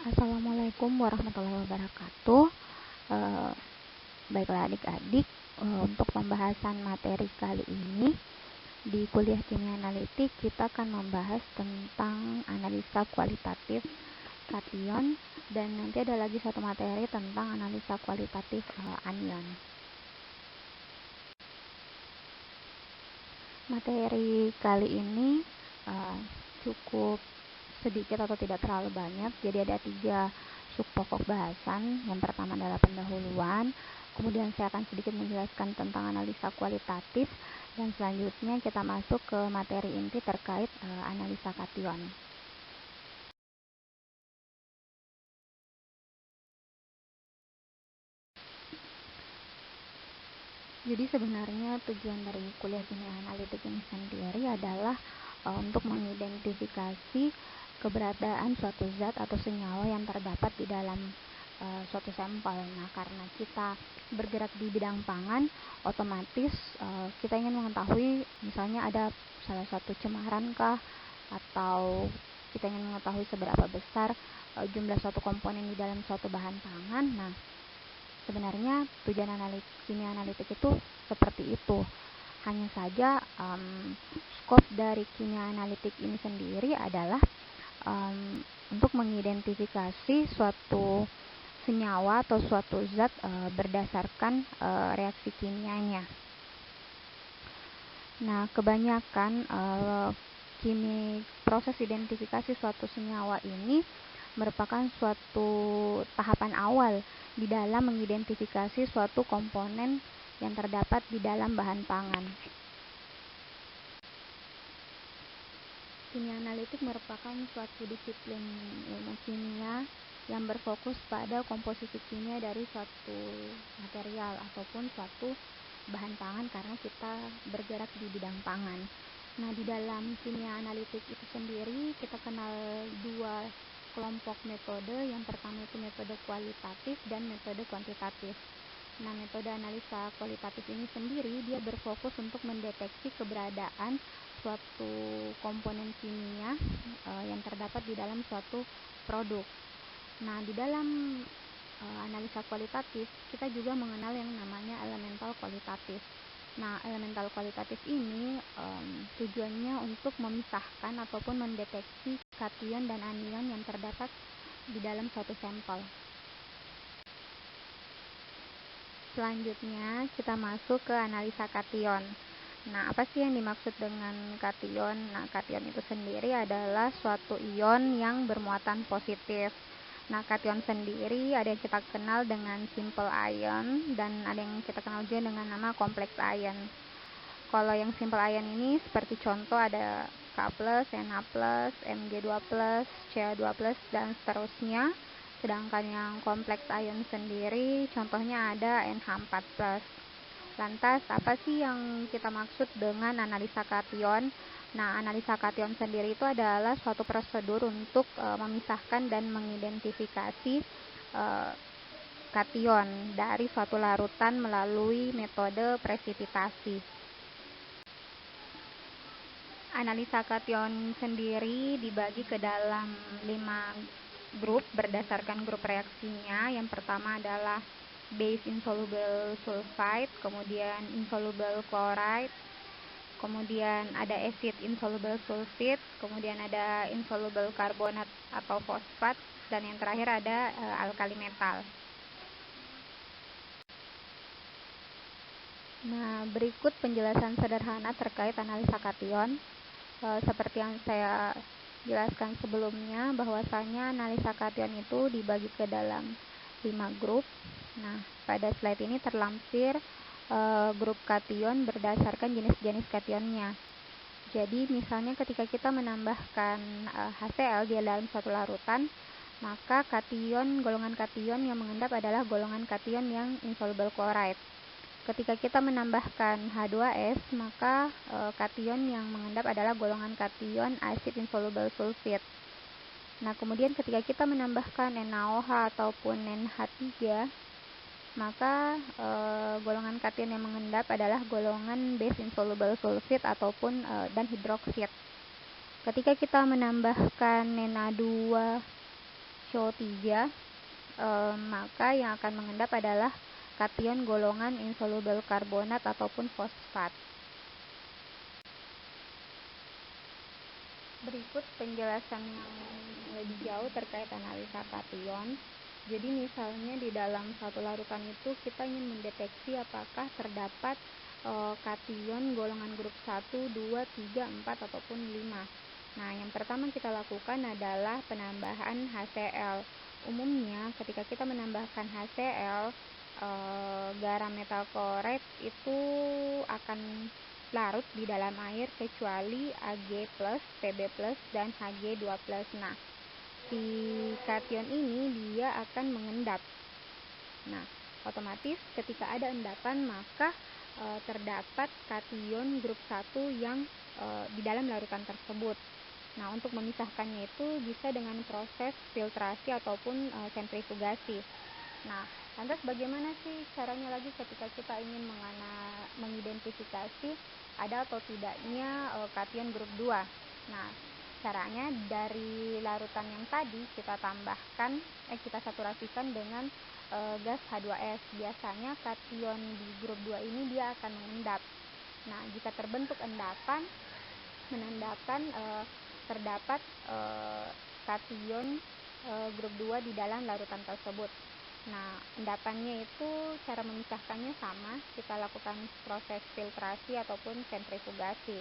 Assalamualaikum warahmatullahi wabarakatuh. Eh, Baiklah adik-adik, untuk pembahasan materi kali ini di kuliah kimia analitik kita akan membahas tentang analisa kualitatif kation, dan nanti ada lagi satu materi tentang analisa kualitatif anion. Materi kali ini cukup sedikit atau tidak terlalu banyak, jadi ada 3 subpokok bahasan. Yang pertama adalah pendahuluan, kemudian saya akan sedikit menjelaskan tentang analisa kualitatif, dan selanjutnya kita masuk ke materi inti terkait analisa kation. Jadi sebenarnya tujuan dari kuliah kimia analitik ini sendiri adalah untuk mengidentifikasi keberadaan suatu zat atau senyawa yang terdapat di dalam suatu sampel. Nah, karena kita bergerak di bidang pangan, otomatis kita ingin mengetahui misalnya ada salah satu cemaran kah, atau kita ingin mengetahui seberapa besar jumlah suatu komponen di dalam suatu bahan pangan. Nah, sebenarnya tujuan kimia analitik itu seperti itu. Hanya saja skop dari kimia analitik ini sendiri adalah untuk mengidentifikasi suatu senyawa atau suatu zat berdasarkan reaksi kimianya. Nah, kebanyakan proses identifikasi suatu senyawa ini merupakan suatu tahapan awal di dalam mengidentifikasi suatu komponen yang terdapat di dalam bahan pangan. Kimia analitik merupakan suatu disiplin ilmu kimia yang berfokus pada komposisi kimia dari suatu material ataupun suatu bahan pangan, karena kita bergerak di bidang pangan. Nah, di dalam kimia analitik itu sendiri kita kenal 2 kelompok metode. Yang pertama itu metode kualitatif dan metode kuantitatif. Nah, metode analisa kualitatif ini sendiri dia berfokus untuk mendeteksi keberadaan suatu komponen kimia yang terdapat di dalam suatu produk. Nah, di dalam analisa kualitatif kita juga mengenal yang namanya elemental kualitatif. Nah, elemental kualitatif ini tujuannya untuk memisahkan ataupun mendeteksi kation dan anion yang terdapat di dalam suatu sampel. Selanjutnya kita masuk ke analisa kation. Nah, apa sih yang dimaksud dengan kation? Nah, kation itu sendiri adalah suatu ion yang bermuatan positif. Nah, kation sendiri ada yang kita kenal dengan simple ion dan ada yang kita kenal juga dengan nama complex ion. Kalau yang simple ion ini seperti contoh ada K+, Na+, Mg2+, Ca2+, dan seterusnya. Sedangkan yang kompleks ion sendiri contohnya ada NH4+. Lantas, apa sih yang kita maksud dengan analisa kation? Nah, analisa kation sendiri itu adalah suatu prosedur untuk memisahkan dan mengidentifikasi kation dari suatu larutan melalui metode presipitasi. Analisa kation sendiri dibagi ke dalam 5 grup berdasarkan grup reaksinya. Yang pertama adalah base insoluble sulfide, kemudian insoluble chloride, kemudian ada acid insoluble sulfite, kemudian ada insoluble karbonat atau fosfat, dan yang terakhir ada alkali metal. Nah, berikut penjelasan sederhana terkait analisa kation. Seperti yang saya jelaskan sebelumnya, bahwasanya analisa kation itu dibagi ke dalam 5 grup. Nah, pada slide ini terlampir grup kation berdasarkan jenis-jenis kationnya. Jadi misalnya ketika kita menambahkan HCl di dalam suatu larutan, maka golongan kation yang mengendap adalah golongan kation yang insoluble chloride. Ketika kita menambahkan H2S, maka kation yang mengendap adalah golongan kation acid insoluble sulfite. Nah, kemudian ketika kita menambahkan NaOH ataupun NH3, maka golongan kation yang mengendap adalah golongan base insoluble sulfite ataupun dan hidroksid. Ketika kita menambahkan Na2 CO3, maka yang akan mengendap adalah kation golongan insoluble karbonat ataupun fosfat. Berikut penjelasan yang lebih jauh terkait analisa kation. Jadi misalnya di dalam satu larutan itu kita ingin mendeteksi apakah terdapat kation golongan grup 1, 2, 3, 4, ataupun 5. Nah, yang pertama kita lakukan adalah penambahan HCl. Umumnya ketika kita menambahkan HCl, garam metal klorid itu akan larut di dalam air kecuali Ag+, Pb+, dan Hg2+. Nah, si kation ini dia akan mengendap. Nah, otomatis ketika ada endapan maka terdapat kation grup 1 yang di dalam larutan tersebut. Nah, untuk memisahkannya itu bisa dengan proses filtrasi ataupun sentrifugasi. Nah, lantas bagaimana sih caranya lagi ketika kita ingin mengidentifikasi ada atau tidaknya kation grup 2? Nah, caranya dari larutan yang tadi kita saturasikan dengan gas H2S. Biasanya kation di grup 2 ini dia akan mengendap. Nah, jika terbentuk endapan, menandakan terdapat kation grup 2 di dalam larutan tersebut. Nah, endapannya itu cara memisahkannya sama, kita lakukan proses filtrasi ataupun sentrifugasi.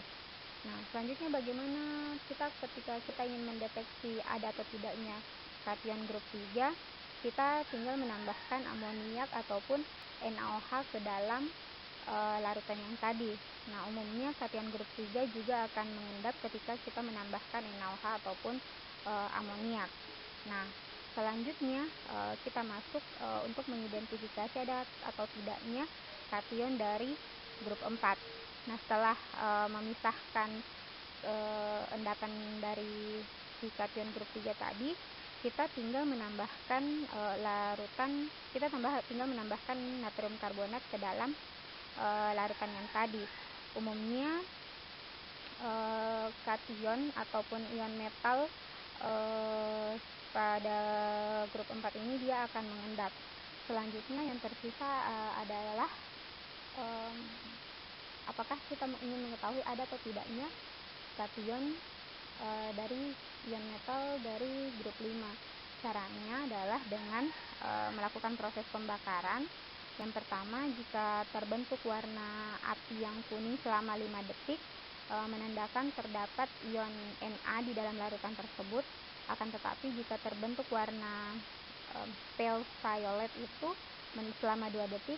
Nah, selanjutnya bagaimana ketika kita ingin mendeteksi ada atau tidaknya kation grup 3, kita tinggal menambahkan amoniak ataupun NaOH ke dalam larutan yang tadi. Nah, umumnya kation grup 3 juga akan mengendap ketika kita menambahkan NaOH ataupun amoniak. Nah, selanjutnya kita masuk untuk mengidentifikasi ada atau tidaknya kation dari grup 4. Nah, setelah memisahkan endapan dari si kation grup 3 tadi, kita tinggal menambahkan tinggal menambahkan natrium karbonat ke dalam larutan yang tadi. Umumnya kation ataupun ion metal pada grup 4 ini dia akan mengendap. Selanjutnya yang tersisa adalah apakah kita ingin mengetahui ada atau tidaknya kation dari ion metal dari grup 5. Caranya adalah dengan melakukan proses pembakaran. Yang pertama, jika terbentuk warna api yang kuning selama 5 detik, menandakan terdapat ion Na di dalam larutan tersebut. Akan tetapi jika terbentuk warna pale violet itu selama 2 detik,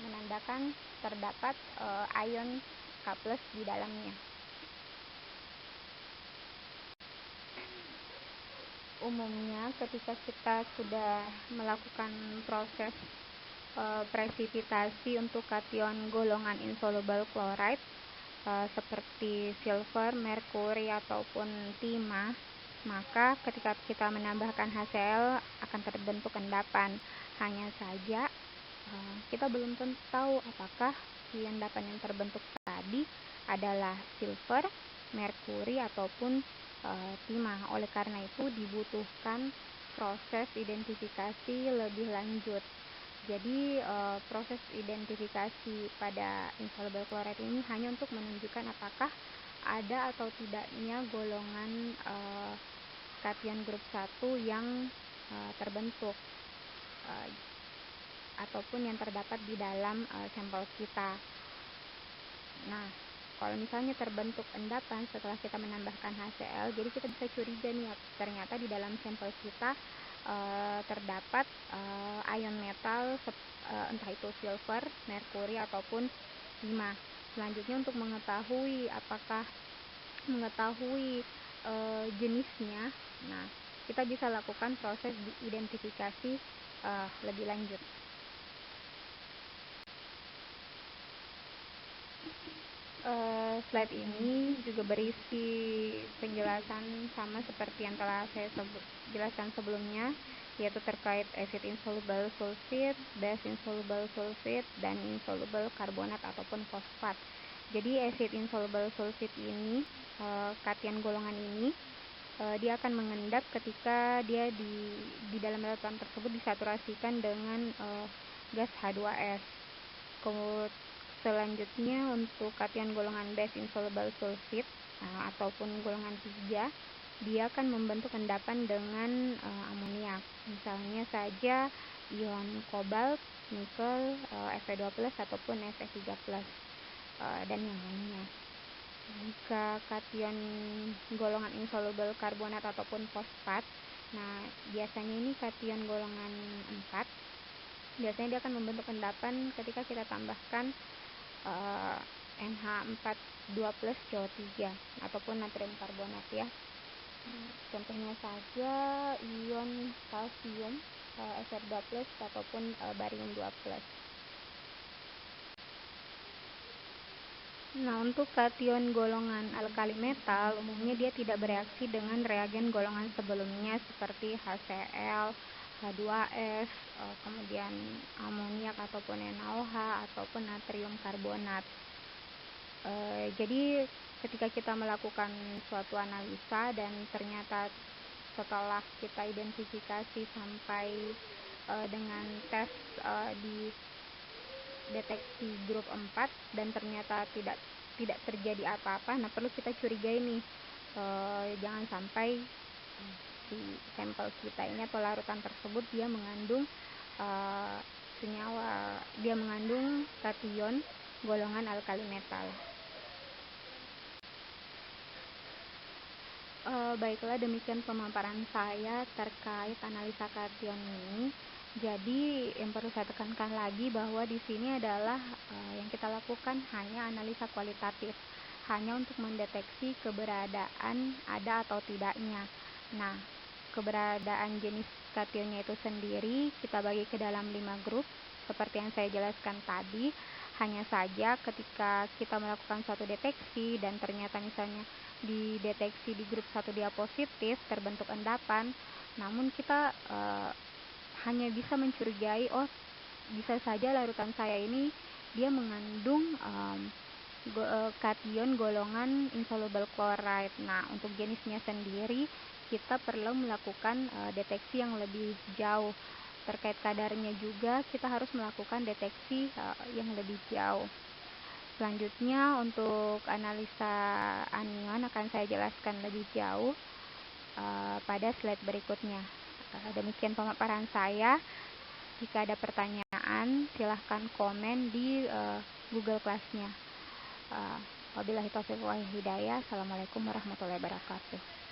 menandakan terdapat ion K+ di dalamnya. Umumnya ketika kita sudah melakukan proses presipitasi untuk kation golongan insoluble chloride seperti silver, merkuri, ataupun timah, maka ketika kita menambahkan HCl akan terbentuk endapan. Hanya saja kita belum tentu tahu apakah si endapan yang terbentuk tadi adalah silver, merkuri, ataupun timah. Oleh karena itu dibutuhkan proses identifikasi lebih lanjut. Jadi proses identifikasi pada insoluble chloride ini hanya untuk menunjukkan apakah ada atau tidaknya golongan kation grup 1 yang terbentuk ataupun yang terdapat di dalam sampel kita. Nah, kalau misalnya terbentuk endapan setelah kita menambahkan HCl, jadi kita bisa curiga nih, ternyata di dalam sampel kita terdapat ion metal entah itu silver, merkuri, ataupun timah. Selanjutnya untuk mengetahui jenisnya, nah kita bisa lakukan proses identifikasi lebih lanjut. Slide ini juga berisi penjelasan sama seperti yang telah saya jelaskan sebelumnya, yaitu terkait acid insoluble sulfate, base insoluble sulfate, dan insoluble karbonat ataupun fosfat. Jadi acid insoluble sulfate ini, kation golongan ini dia akan mengendap ketika dia di dalam larutan tersebut disaturasikan dengan gas H2S. Selanjutnya untuk kation golongan base insoluble sulfite ataupun golongan 3, dia akan membentuk endapan dengan amoniak. Misalnya saja ion kobalt, nikel, Fe2+ ataupun Fe3+, dan yang lainnya. Jika kation golongan insoluble karbonat ataupun fosfat, nah biasanya ini kation golongan 4, biasanya dia akan membentuk endapan ketika kita tambahkan NH4 2+ CO3 ataupun natrium karbonat ya. Contohnya saja ion kalsium, Fr2+ ataupun barium 2+. Nah, untuk kation golongan alkali metal, umumnya dia tidak bereaksi dengan reagen golongan sebelumnya seperti HCl, H2S, kemudian amoniak ataupun NaOH, ataupun natrium karbonat. Jadi ketika kita melakukan suatu analisa dan ternyata setelah kita identifikasi sampai dengan tes di deteksi grup 4 dan ternyata tidak terjadi apa-apa, nah perlu kita curigai nih, jangan sampai si sampel kita ini atau larutan tersebut dia mengandung senyawa, dia mengandung kation golongan alkali metal. Baiklah, demikian pemaparan saya terkait analisa kation ini. Jadi yang perlu saya tekankan lagi bahwa di sini adalah yang kita lakukan hanya analisa kualitatif, hanya untuk mendeteksi keberadaan ada atau tidaknya. Nah, keberadaan jenis kationnya itu sendiri kita bagi ke dalam 5 grup seperti yang saya jelaskan tadi. Hanya saja ketika kita melakukan suatu deteksi dan ternyata misalnya dideteksi di grup 1 dia positif, terbentuk endapan, namun kita hanya bisa mencurigai, oh bisa saja larutan saya ini dia mengandung kation golongan insoluble chloride. Nah, untuk jenisnya sendiri kita perlu melakukan deteksi yang lebih jauh. Terkait kadarnya juga kita harus melakukan deteksi yang lebih jauh. Selanjutnya untuk analisa anion akan saya jelaskan lebih jauh pada slide berikutnya. Demikian pemaparan saya. Jika ada pertanyaan silahkan komen di Google Class-nya. Wabillahi taufiq wal hidayah. Assalamualaikum warahmatullahi wabarakatuh.